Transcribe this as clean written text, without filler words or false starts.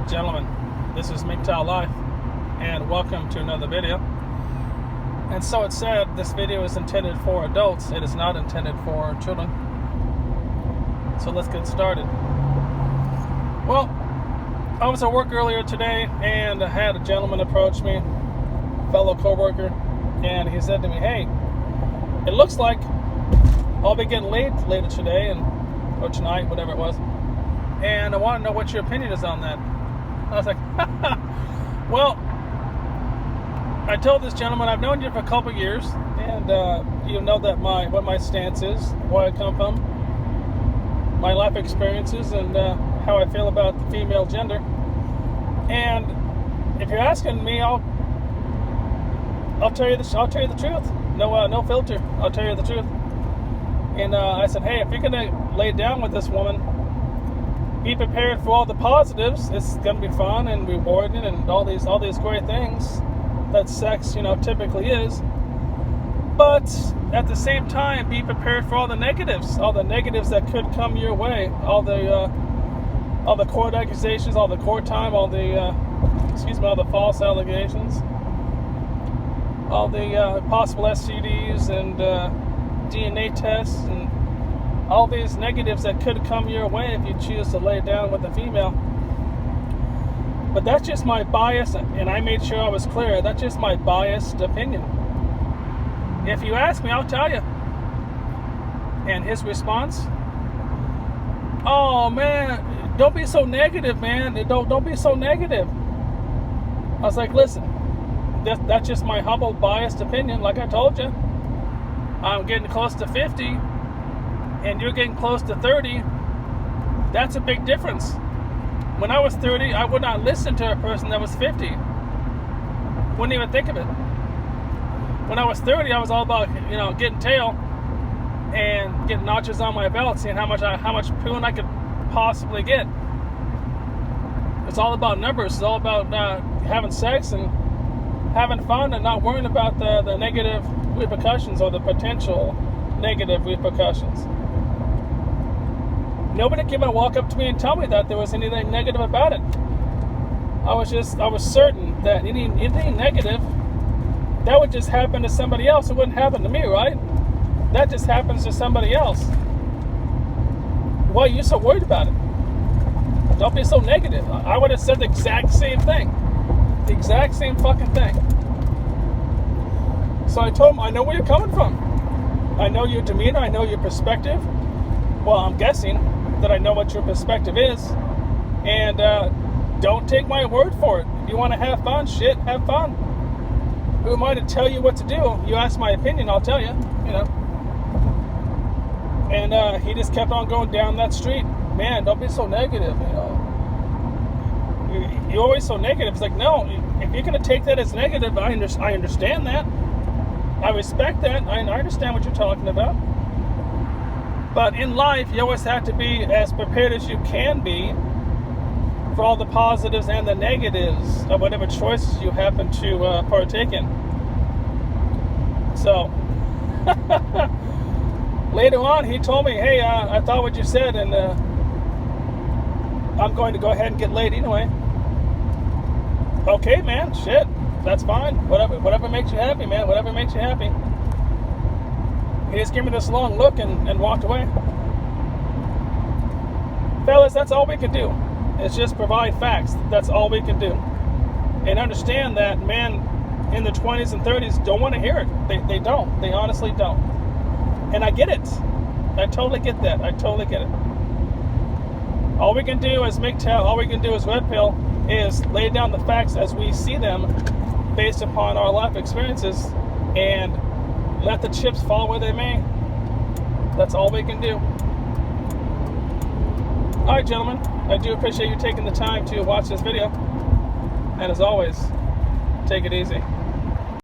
Gentlemen, this is MGTOW Life, and welcome to another video. And so it said this video is intended for adults. It is not intended for children. So let's get started. Well, I was at work earlier today, and I had a gentleman approach me, fellow co-worker, and he said to me, "Hey, it looks like I'll be getting laid later today, or tonight, whatever it was, and I want to know what your opinion is on that." I was like, well, I told this gentleman I've known you for a couple years, and you know that what my stance is, where I come from, my life experiences, and how I feel about the female gender. And if you're asking me, I'll tell you this. I'll tell you the truth. No filter. I'll tell you the truth. And I said, hey, if you're gonna lay down with this woman, be prepared for all the positives. It's gonna be fun and rewarding and all these great things that sex, typically is. But at the same time, be prepared for all the negatives that could come your way, all the court accusations, all the court time, all the false allegations, all the possible STDs and DNA tests, and all these negatives that could come your way if you choose to lay down with a female. But that's just my bias, and I made sure I was clear. That's just my biased opinion. If you ask me, I'll tell you. And his response, "Oh man, don't be so negative, man. Don't be so negative." I was like, listen, that's just my humble, biased opinion. Like I told you, I'm getting close to 50, and you're getting close to 30. That's a big difference. When I was 30, I would not listen to a person that was 50. Wouldn't even think of it. When I was 30, I was all about, getting tail and getting notches on my belt, seeing how much poon I could possibly get. It's all about numbers. It's all about having sex and having fun and not worrying about the negative repercussions or the potential negative repercussions. Nobody came and walk up to me and tell me that there was anything negative about it. I was certain that anything negative, that would just happen to somebody else. It wouldn't happen to me, right? That just happens to somebody else. Why are you so worried about it? Don't be so negative. I would have said the exact same thing. The exact same fucking thing. So I told him, I know where you're coming from. I know your demeanor. I know your perspective. Well, I'm guessing that I know what your perspective is. And don't take my word for it. If you want to have fun, have fun. Who am I to tell you what to do? You ask my opinion, I'll tell you, And he just kept on going down that street. Man, don't be so negative, You're always so negative. It's like, no, if you're going to take that as negative, I understand that. I respect that. I understand what you're talking about. But in life, you always have to be as prepared as you can be for all the positives and the negatives of whatever choices you happen to partake in. So, later on, he told me, hey, I thought what you said, and I'm going to go ahead and get laid anyway. Okay, man, shit, that's fine. Whatever makes you happy, man, whatever makes you happy. He just gave me this long look and walked away. Fellas, that's all we can do. It's just provide facts. That's all we can do. And understand that men in the 20s and 30s don't want to hear it. They don't. They honestly don't. And I get it. I totally get that. I totally get it. All we can do as MGTOW, all we can do as Red Pill is lay down the facts as we see them based upon our life experiences and let the chips fall where they may. That's all we can do. All right, gentlemen. I do appreciate you taking the time to watch this video. And as always, take it easy.